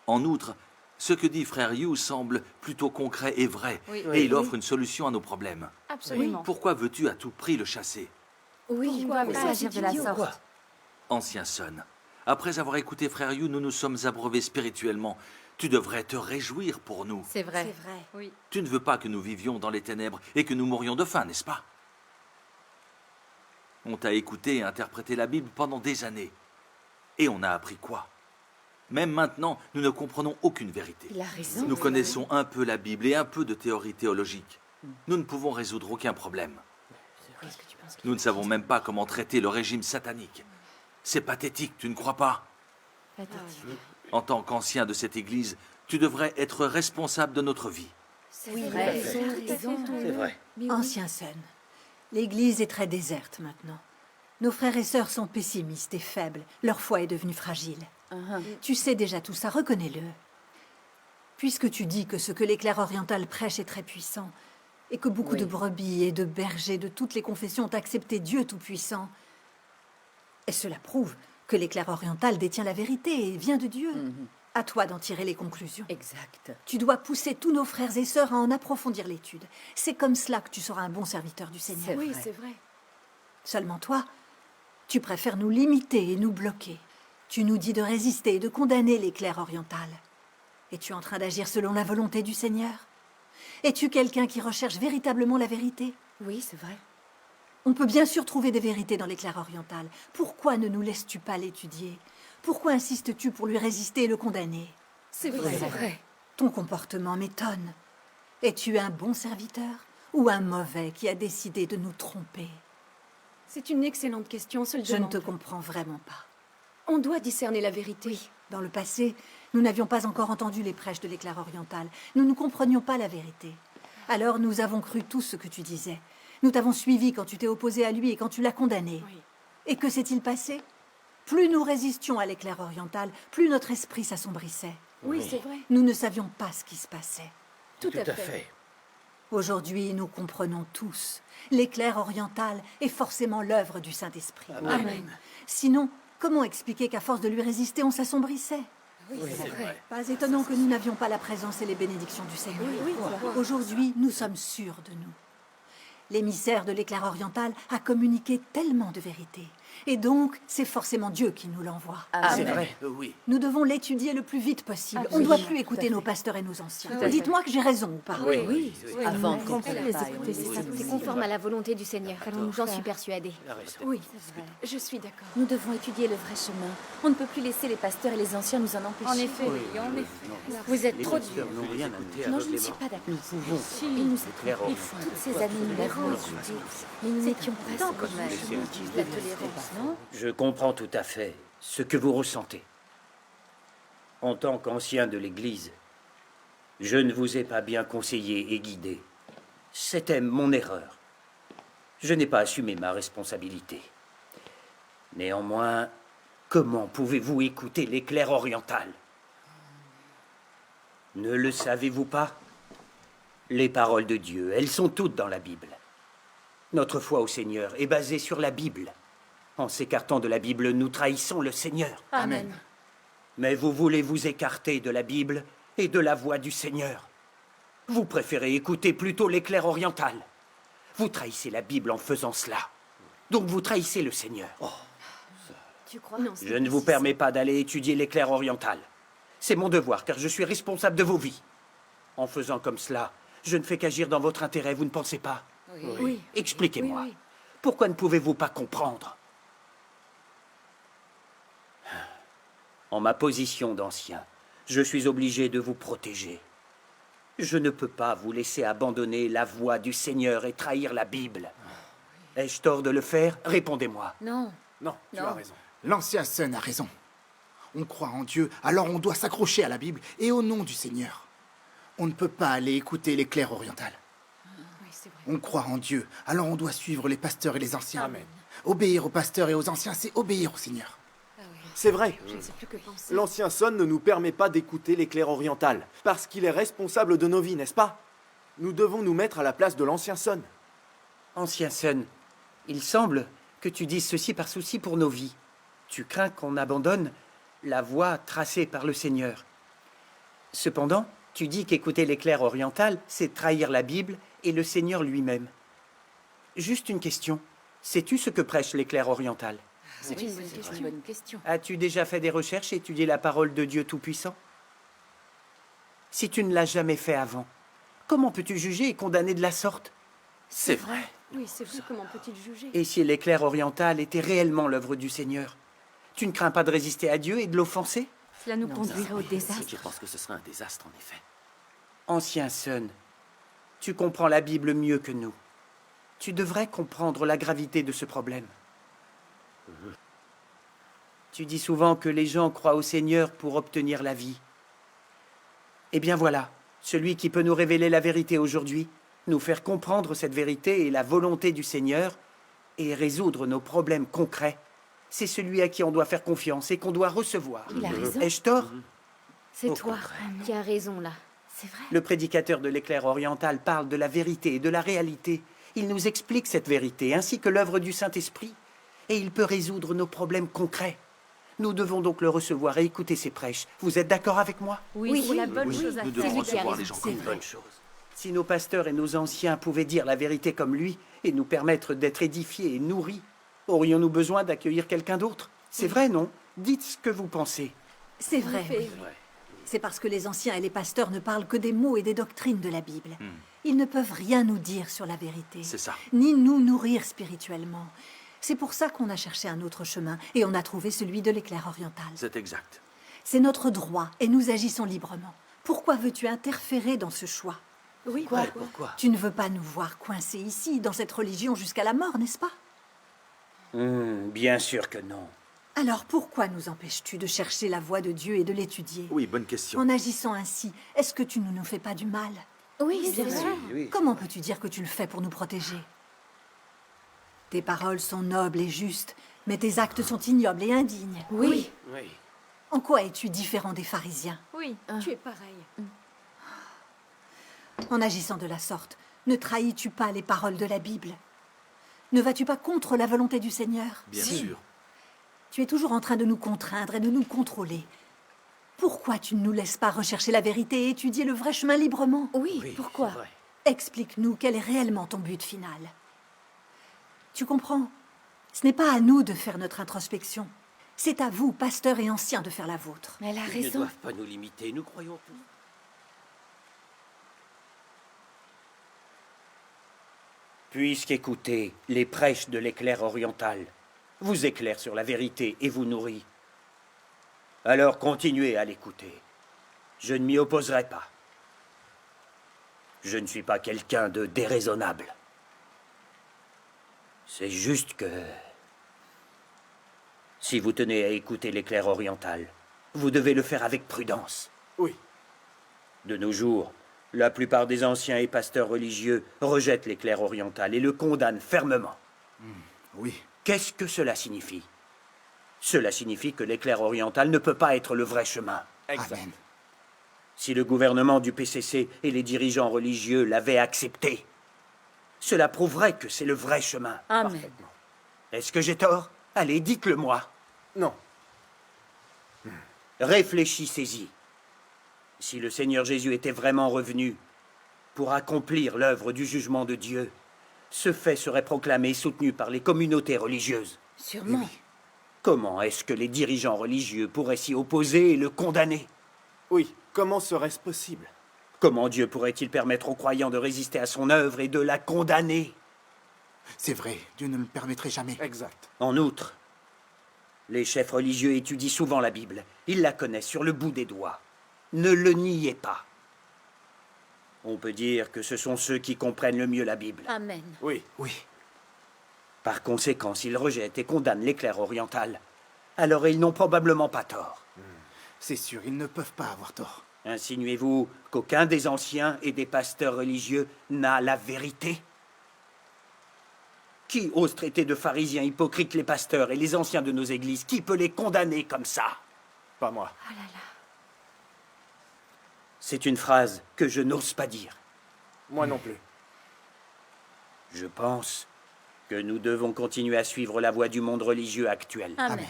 En outre, ce que dit Frère Yu semble plutôt concret et vrai, Oui. et il offre une solution à nos problèmes. Absolument. Pourquoi veux-tu à tout prix le chasser? Oui, Pourquoi oui, agir de la idiot. sorte? Ancien Sun, après avoir écouté Frère Yu, nous nous sommes abreuvés spirituellement. Tu devrais te réjouir pour nous. C'est vrai. C'est vrai. Oui. Tu ne veux pas que nous vivions dans les ténèbres et que nous mourions de faim, n'est-ce pas? On t'a écouté et interprété la Bible pendant des années. Et on a appris quoi? Même maintenant, nous ne comprenons aucune vérité. Il a raison. Nous connaissons un peu la Bible et un peu de théorie théologique. Nous ne pouvons résoudre aucun problème. Nous ne savons même pas comment traiter le régime satanique. C'est pathétique, tu ne crois pas? En tant qu'ancien de cette église, tu devrais être responsable de notre vie. C'est vrai. C'est vrai. Ancien Sun, l'église est très déserte maintenant. Nos frères et sœurs sont pessimistes et faibles. Leur foi est devenue fragile. Tu sais déjà tout ça, reconnais-le. Puisque tu dis que ce que l'éclair oriental prêche est très puissant, et que beaucoup de brebis et de bergers de toutes les confessions ont accepté Dieu Tout-Puissant, et cela prouve que l'éclair oriental détient la vérité et vient de Dieu. À toi d'en tirer les conclusions. Exact. Tu dois pousser tous nos frères et sœurs à en approfondir l'étude. C'est comme cela que tu seras un bon serviteur du Seigneur. Oui, c'est vrai. Seulement toi, tu préfères nous limiter et nous bloquer. Tu nous dis de résister et de condamner l'éclair oriental. Es-tu en train d'agir selon la volonté du Seigneur? Es-tu quelqu'un qui recherche véritablement la vérité? Oui, c'est vrai. On peut bien sûr trouver des vérités dans l'éclair oriental. Pourquoi ne nous laisses-tu pas l'étudier? Pourquoi insistes-tu pour lui résister et le condamner? C'est vrai. C'est vrai. Ton comportement m'étonne. Es-tu un bon serviteur ou un mauvais qui a décidé de nous tromper? C'est une excellente question, seule Je ne demande. te comprends vraiment pas. On doit discerner la vérité. Dans le passé, nous n'avions pas encore entendu les prêches de l'éclair oriental. Nous ne comprenions pas la vérité. Alors nous avons cru tout ce que tu disais. Nous t'avons suivi quand tu t'es opposé à lui et quand tu l'as condamné. Oui. Et que s'est-il passé? Plus nous résistions à l'éclair oriental, plus notre esprit s'assombrissait. Oui, c'est vrai. Nous ne savions pas ce qui se passait. Tout à fait. Aujourd'hui, nous comprenons tous. L'éclair oriental est forcément l'œuvre du Saint-Esprit. Amen. Sinon, comment expliquer qu'à force de lui résister, on s'assombrissait? Oui, c'est vrai. Pas étonnant que nous n'avions pas la présence et les bénédictions du Seigneur. Aujourd'hui, nous sommes sûrs de nous. L'émissaire de l'éclair oriental a communiqué tellement de vérité. Et donc, c'est forcément Dieu qui nous l'envoie. C'est vrai, oui. Nous devons l'étudier le plus vite possible. On ne doit plus écouter nos pasteurs et nos anciens. Dites-moi que j'ai raison ou pas. Oui. Avant On peut les écouter, C'est conforme à la volonté du Seigneur. J'en suis persuadée. Oui, je suis d'accord. Nous devons étudier le vrai chemin. On ne peut plus laisser les pasteurs et les anciens nous en empêcher. En effet. Vous êtes Les trop pasteurs durs. n'ont rien à Non, je ne suis pas d'accord. Nous pouvons. Il nous a L'éclair trompés. oriental. Toutes ces années, nous l'avons écouté. Mais nous n'étions pas sans la tolérance, non? Je comprends tout à fait ce que vous ressentez. En tant qu'ancien de l'Église, je ne vous ai pas bien conseillé et guidé. C'était mon erreur. Je n'ai pas assumé ma responsabilité. Néanmoins, comment pouvez-vous écouter l'éclair oriental? Ne le savez-vous pas? Les paroles de Dieu, elles sont toutes dans la Bible. Notre foi au Seigneur est basée sur la Bible. En s'écartant de la Bible, nous trahissons le Seigneur. Amen. Mais vous voulez vous écarter de la Bible et de la voix du Seigneur. Vous préférez écouter plutôt l'éclair oriental. Vous trahissez la Bible en faisant cela. Donc vous trahissez le Seigneur. Tu crois? Non, Je ne vous permets pas d'aller étudier l'éclair oriental. C'est mon devoir, car je suis responsable de vos vies. En faisant comme cela, je ne fais qu'agir dans votre intérêt, vous ne pensez pas? Oui. Expliquez-moi. Oui. Pourquoi ne pouvez-vous pas comprendre? En ma position d'ancien, je suis obligé de vous protéger. Je ne peux pas vous laisser abandonner la voix du Seigneur et trahir la Bible. Ai-je tort de le faire? Répondez-moi. Non. Non, tu as raison. L'ancien Sun a raison. On croit en Dieu, alors on doit s'accrocher à la Bible et au nom du Seigneur. On ne peut pas aller écouter l'éclair oriental. Oui, c'est vrai. On croit en Dieu, alors on doit suivre les pasteurs et les anciens. Amen. Obéir aux pasteurs et aux anciens, c'est obéir au Seigneur. C'est vrai. Je ne sais plus que penser. L'ancien Son ne nous permet pas d'écouter l'éclair oriental, parce qu'il est responsable de nos vies, n'est-ce pas? Nous devons nous mettre à la place de l'ancien Son. Ancien Sun, il semble que tu dises ceci par souci pour nos vies. Tu crains qu'on abandonne la voie tracée par le Seigneur. Cependant, tu dis qu'écouter l'éclair oriental, c'est trahir la Bible et le Seigneur lui-même. Juste une question. Sais-tu ce que prêche l'éclair oriental? C'est une bonne question. As-tu déjà fait des recherches et étudié la parole de Dieu Tout-Puissant? Si tu ne l'as jamais fait avant, comment peux-tu juger et condamner de la sorte? C'est vrai. Oui, c'est vrai. Comment peut-il juger? Et si l'éclair oriental était réellement l'œuvre du Seigneur, tu ne crains pas de résister à Dieu et de l'offenser? Cela nous conduirait au Je désastre. pense que ce serait un désastre, en effet. Ancien Sun, tu comprends la Bible mieux que nous. Tu devrais comprendre la gravité de ce problème. Tu dis souvent que les gens croient au Seigneur pour obtenir la vie. Eh bien voilà, celui qui peut nous révéler la vérité aujourd'hui, nous faire comprendre cette vérité et la volonté du Seigneur, et résoudre nos problèmes concrets, c'est celui à qui on doit faire confiance et qu'on doit recevoir. Il a raison. Ai-je tort? C'est Au toi contraire. qui as raison là. C'est vrai. Le prédicateur de l'éclair oriental parle de la vérité et de la réalité. Il nous explique cette vérité, ainsi que l'œuvre du Saint-Esprit, et il peut résoudre nos problèmes concrets. Nous devons donc le recevoir et écouter ses prêches. Vous êtes d'accord avec moi? Oui, c'est la bonne chose à Nous faire. devons lui qui a recevoir raison. les gens C'est comme vrai. Bonne chose. Si nos pasteurs et nos anciens pouvaient dire la vérité comme lui et nous permettre d'être édifiés et nourris, aurions-nous besoin d'accueillir quelqu'un d'autre? C'est vrai, non? Dites ce que vous pensez. C'est vrai. oui. C'est parce que les anciens et les pasteurs ne parlent que des mots et des doctrines de la Bible. Ils ne peuvent rien nous dire sur la vérité, C'est ça. ni nous nourrir spirituellement. C'est pour ça qu'on a cherché un autre chemin et on a trouvé celui de l'éclair oriental. C'est exact. C'est notre droit et nous agissons librement. Pourquoi veux-tu interférer dans ce choix? Oui, Pourquoi? Tu ne veux pas nous voir coincés ici, dans cette religion jusqu'à la mort, n'est-ce pas? Bien sûr que non. Alors pourquoi nous empêches-tu de chercher la voie de Dieu et de l'étudier? Oui, bonne question. En agissant ainsi, est-ce que tu ne nous fais pas du mal? Oui, c'est vrai. Comment peux-tu dire que tu le fais pour nous protéger? Tes paroles sont nobles et justes, mais tes actes sont ignobles et indignes. Oui. Oui. En quoi es-tu différent des pharisiens? Oui, tu es pareil. En agissant de la sorte, ne trahis-tu pas les paroles de la Bible? Ne vas-tu pas contre la volonté du Seigneur? Bien sûr. Tu es toujours en train de nous contraindre et de nous contrôler. Pourquoi tu ne nous laisses pas rechercher la vérité et étudier le vrai chemin librement? Oui, Oui, pourquoi? c'est vrai. Explique-nous quel est réellement ton but final. Tu comprends? Ce n'est pas à nous de faire notre introspection. C'est à vous, pasteurs et anciens, de faire la vôtre. Mais elle a Ils ne raison. doivent pas nous limiter, nous croyons tout. Puisqu'écouter les prêches de l'éclair oriental vous éclaire sur la vérité et vous nourrit, alors continuez à l'écouter. Je ne m'y opposerai pas. Je ne suis pas quelqu'un de déraisonnable. C'est juste que... si vous tenez à écouter l'éclair oriental, vous devez le faire avec prudence. Oui. De nos jours, la plupart des anciens et pasteurs religieux rejettent l'éclair oriental et le condamnent fermement. Oui. Qu'est-ce que cela signifie? Cela signifie que l'éclair oriental ne peut pas être le vrai chemin. Exact. Amen. Si le gouvernement du PCC et les dirigeants religieux l'avaient accepté, cela prouverait que c'est le vrai chemin. Amen. Est-ce que j'ai tort? Allez, dites-le-moi. Non. Réfléchissez-y. Si le Seigneur Jésus était vraiment revenu pour accomplir l'œuvre du jugement de Dieu, ce fait serait proclamé et soutenu par les communautés religieuses. Sûrement. Comment est-ce que les dirigeants religieux pourraient s'y opposer et le condamner? Oui. Comment serait-ce possible? Comment Dieu pourrait-il permettre aux croyants de résister à son œuvre et de la condamner? C'est vrai, Dieu ne le permettrait jamais. Exact. En outre, les chefs religieux étudient souvent la Bible. Ils la connaissent sur le bout des doigts. Ne le niez pas. On peut dire que ce sont ceux qui comprennent le mieux la Bible. Amen. Oui. Oui. Par conséquent, s'ils rejettent et condamnent l'éclair oriental, alors ils n'ont probablement pas tort. C'est sûr, ils ne peuvent pas avoir tort. Insinuez-vous qu'aucun des anciens et des pasteurs religieux n'a la vérité? Qui ose traiter de pharisiens hypocrites les pasteurs et les anciens de nos églises? Qui peut les condamner comme ça? Pas moi. C'est une phrase que je n'ose pas dire. Moi non plus. Je pense que nous devons continuer à suivre la voie du monde religieux actuel. Amen.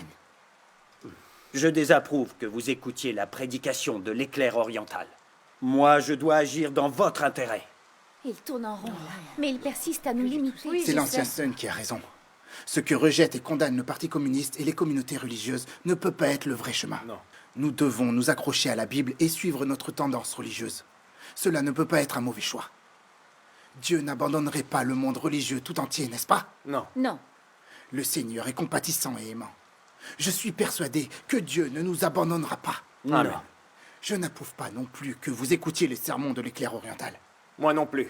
Je désapprouve que vous écoutiez la prédication de l'éclair oriental. Moi, je dois agir dans votre intérêt. Il tourne en rond là. Mais il persiste à nous limiter. C'est l'ancien Sun qui a raison. Ce que rejette et condamne le Parti communiste et les communautés religieuses ne peut pas être le vrai chemin. Non. Nous devons nous accrocher à la Bible et suivre notre tendance religieuse. Cela ne peut pas être un mauvais choix. Dieu n'abandonnerait pas le monde religieux tout entier, n'est-ce pas? Non. Non. Le Seigneur est compatissant et aimant. Je suis persuadé que Dieu ne nous abandonnera pas. Amen. Je n'approuve pas non plus que vous écoutiez les sermons de l'éclair oriental. Moi non plus.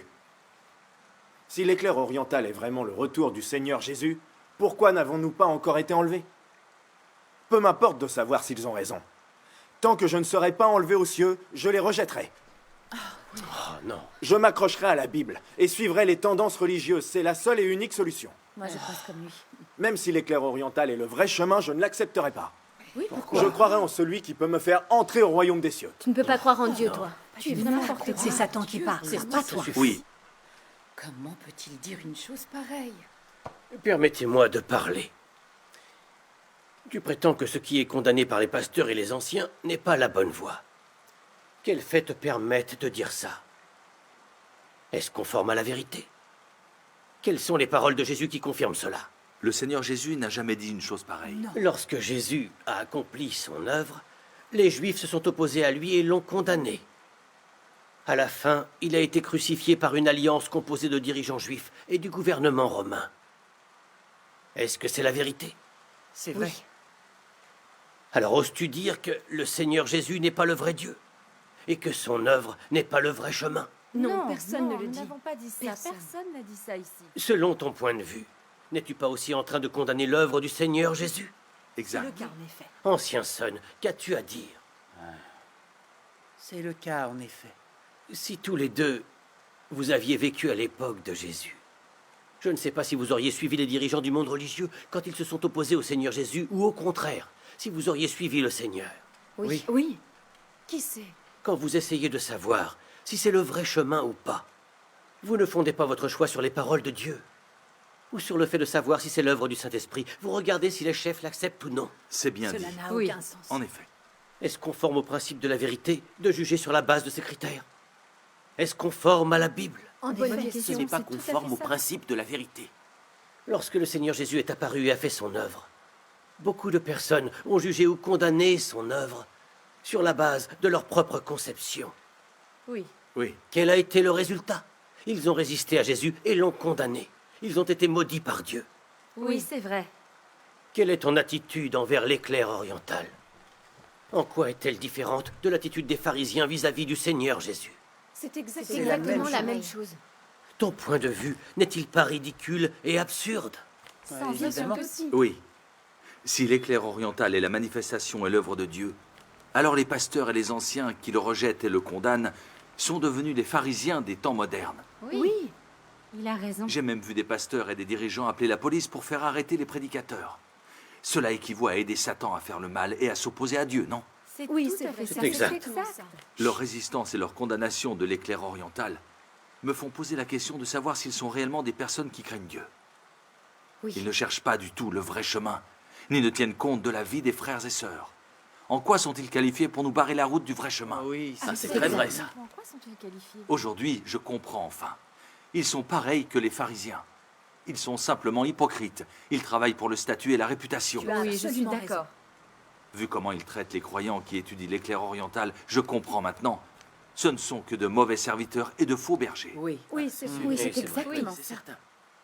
Si l'éclair oriental est vraiment le retour du Seigneur Jésus, pourquoi n'avons-nous pas encore été enlevés? Peu m'importe de savoir s'ils ont raison. Tant que je ne serai pas enlevé aux cieux, je les rejetterai. Oh non. Je m'accrocherai à la Bible et suivrai les tendances religieuses. C'est la seule et unique solution. Moi, je pense comme lui. Même si l'éclair oriental est le vrai chemin, je ne l'accepterai pas. Oui, pourquoi? Je croirai en celui qui peut me faire entrer au royaume des cieux. Tu ne peux pas croire en Dieu, toi. Tu es n'importe quoi. C'est Satan qui parle, C'est pas toi. Oui, Comment peut-il dire une chose pareille? Permettez-moi de parler. Tu prétends que ce qui est condamné par les pasteurs et les anciens n'est pas la bonne voie. Quels faits te permettent de dire ça? Est-ce conforme à la vérité? Quelles sont les paroles de Jésus qui confirment cela? le Seigneur Jésus n'a jamais dit une chose pareille. Lorsque Jésus a accompli son œuvre, les Juifs se sont opposés à lui et l'ont condamné. À la fin, il a été crucifié par une alliance composée de dirigeants juifs et du gouvernement romain. Est-ce que c'est la vérité? C'est vrai. Alors oses-tu dire que le Seigneur Jésus n'est pas le vrai Dieu et que son œuvre n'est pas le vrai chemin? Non, personne ne le nous dit. n'avons pas dit ça. Personne n'a dit ça ici. Selon ton point de vue, n'es-tu pas aussi en train de condamner l'œuvre du Seigneur Jésus? C'est Exact. le cas, en effet. Ancien Son, qu'as-tu à dire? C'est le cas, en effet. Si tous les deux, vous aviez vécu à l'époque de Jésus, je ne sais pas si vous auriez suivi les dirigeants du monde religieux quand ils se sont opposés au Seigneur Jésus, ou au contraire, si vous auriez suivi le Seigneur. Oui. Oui. Qui sait? Quand vous essayez de savoir si c'est le vrai chemin ou pas, vous ne fondez pas votre choix sur les paroles de Dieu, ou sur le fait de savoir si c'est l'œuvre du Saint-Esprit. Vous regardez si les chefs l'acceptent ou non. C'est bien dit. Cela n'a Oui. aucun sens. En effet. Est-ce conforme au principe de la vérité de juger sur la base de ces critères? Est-ce conforme à la Bible? En Bonne effet, question. Ce n'est pas c'est tout à fait conforme au ça. principe de la vérité. Lorsque le Seigneur Jésus est apparu et a fait son œuvre, beaucoup de personnes ont jugé ou condamné son œuvre sur la base de leur propre conception. Oui. Oui. Quel a été le résultat? Ils ont résisté à Jésus et l'ont condamné. Ils ont été maudits par Dieu. Oui, c'est vrai. Quelle est ton attitude envers l'éclair oriental? En quoi est-elle différente de l'attitude des pharisiens vis-à-vis du Seigneur Jésus? C'est C'est exactement exactement la même chose. Ton point de vue n'est-il pas ridicule et absurde? Sans évidemment. que si. Oui. Si l'éclair oriental est la manifestation et l'œuvre de Dieu, alors les pasteurs et les anciens qui le rejettent et le condamnent sont devenus les pharisiens des temps modernes. Oui. Il a raison. J'ai même vu des pasteurs et des dirigeants appeler la police pour faire arrêter les prédicateurs. Cela équivaut à aider Satan à faire le mal et à s'opposer à Dieu, non? C'est Oui, tout c'est à fait vrai. ça. C'est exact. exactement ça. Leur résistance et leur condamnation de l'éclair oriental me font poser la question de savoir s'ils sont réellement des personnes qui craignent Dieu. Oui. Ils ne cherchent pas du tout le vrai chemin, ni ne tiennent compte de la vie des frères et sœurs. En quoi sont-ils qualifiés pour nous barrer la route du vrai chemin? Oui, Ça, c'est très vrai, ça. En quoi sont-ils qualifiés? Aujourd'hui, je comprends enfin. Ils sont pareils que les pharisiens. Ils sont simplement hypocrites. Ils travaillent pour le statut et la réputation. Tu as Oui, je suis absolument d'accord. Vu comment ils traitent les croyants qui étudient l'éclair oriental, je comprends maintenant. Ce ne sont que de mauvais serviteurs et de faux bergers. Oui. Oui, c'est sûr. Oui, c'est c'est vrai. exactement C'est ça. certain.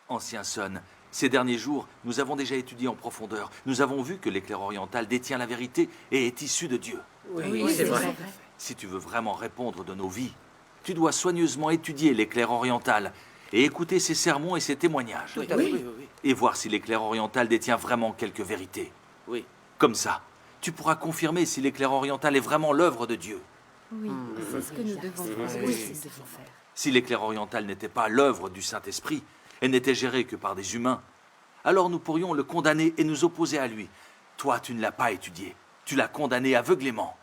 Ancien Son, ces derniers jours, nous avons déjà étudié en profondeur. Nous avons vu que l'éclair oriental détient la vérité et est issu de Dieu. Oui, c'est vrai. Si tu veux vraiment répondre de nos vies, tu dois soigneusement étudier l'éclair oriental et écouter ses sermons et ses témoignages. Oui, oui, oui, oui. Et voir si l'éclair oriental détient vraiment quelques vérités. Oui. Comme ça, tu pourras confirmer si l'éclair oriental est vraiment l'œuvre de Dieu. Oui, c'est ce que nous devons faire. Oui, c'est ce qu'il faut faire. Si l'éclair oriental n'était pas l'œuvre du Saint-Esprit et n'était géré que par des humains, alors nous pourrions le condamner et nous opposer à lui. Toi, tu ne l'as pas étudié. Tu l'as condamné aveuglément.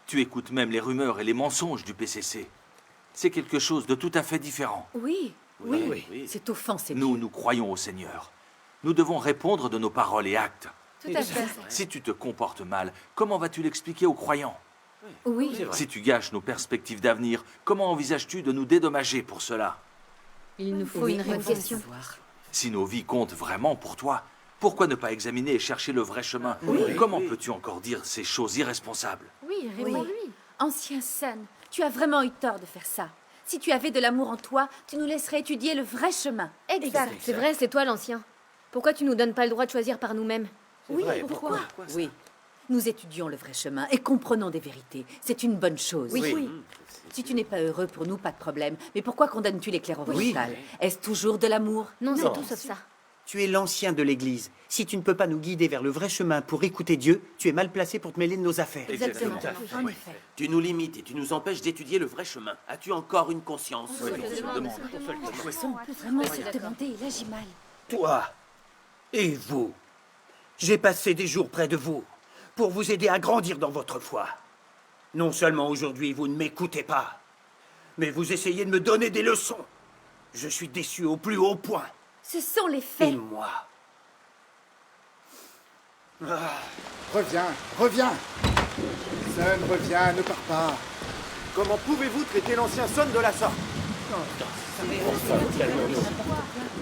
Tu écoutes même les rumeurs et les mensonges du PCC. C'est quelque chose de tout à fait différent. Oui. Oui, oui. C'est offensé. Nous croyons au Seigneur. Nous devons répondre de nos paroles et actes. Tout à fait. Si tu te comportes mal, comment vas-tu l'expliquer aux croyants? Oui. Si tu gâches nos perspectives d'avenir, comment envisages-tu de nous dédommager pour cela? Il nous faut Oui, une bonne réponse. question. Si nos vies comptent vraiment pour toi, pourquoi ne pas examiner et chercher le vrai chemin? Oui, Comment oui. peux-tu encore dire ces choses irresponsables? Oui, réponds-lui. Ancien Son, tu as vraiment eu tort de faire ça. Si tu avais de l'amour en toi, tu nous laisserais étudier le vrai chemin. Exact. C'est vrai, c'est toi l'ancien. Pourquoi tu nous donnes pas le droit de choisir par nous-mêmes? Oui, vrai, pourquoi? Oui. Nous étudions le vrai chemin et comprenons des vérités. C'est une bonne chose. Oui. Si tu n'es pas heureux pour nous, pas de problème. Mais pourquoi condamnes-tu les clercs orientales? Est-ce toujours de l'amour? Non, c'est tout sauf ça. Tu es l'ancien de l'Église. Si tu ne peux pas nous guider vers le vrai chemin pour écouter Dieu, tu es mal placé pour te mêler de nos affaires. Exactement. En effet. Tu nous limites et tu nous empêches d'étudier le vrai chemin. As-tu encore une conscience? On peut vraiment se demander, il agit mal. Toi et vous, j'ai passé des jours près de vous pour vous aider à grandir dans votre foi. Non seulement aujourd'hui vous ne m'écoutez pas, mais vous essayez de me donner des leçons. Je suis déçu au plus haut point. Ce sont les Et faits. moi? Reviens, reviens. Sun, reviens, ne pars pas. Comment pouvez-vous traiter l'ancien Son de la sorte?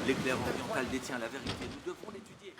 L'éclair oriental détient la vérité. Nous devrons l'étudier.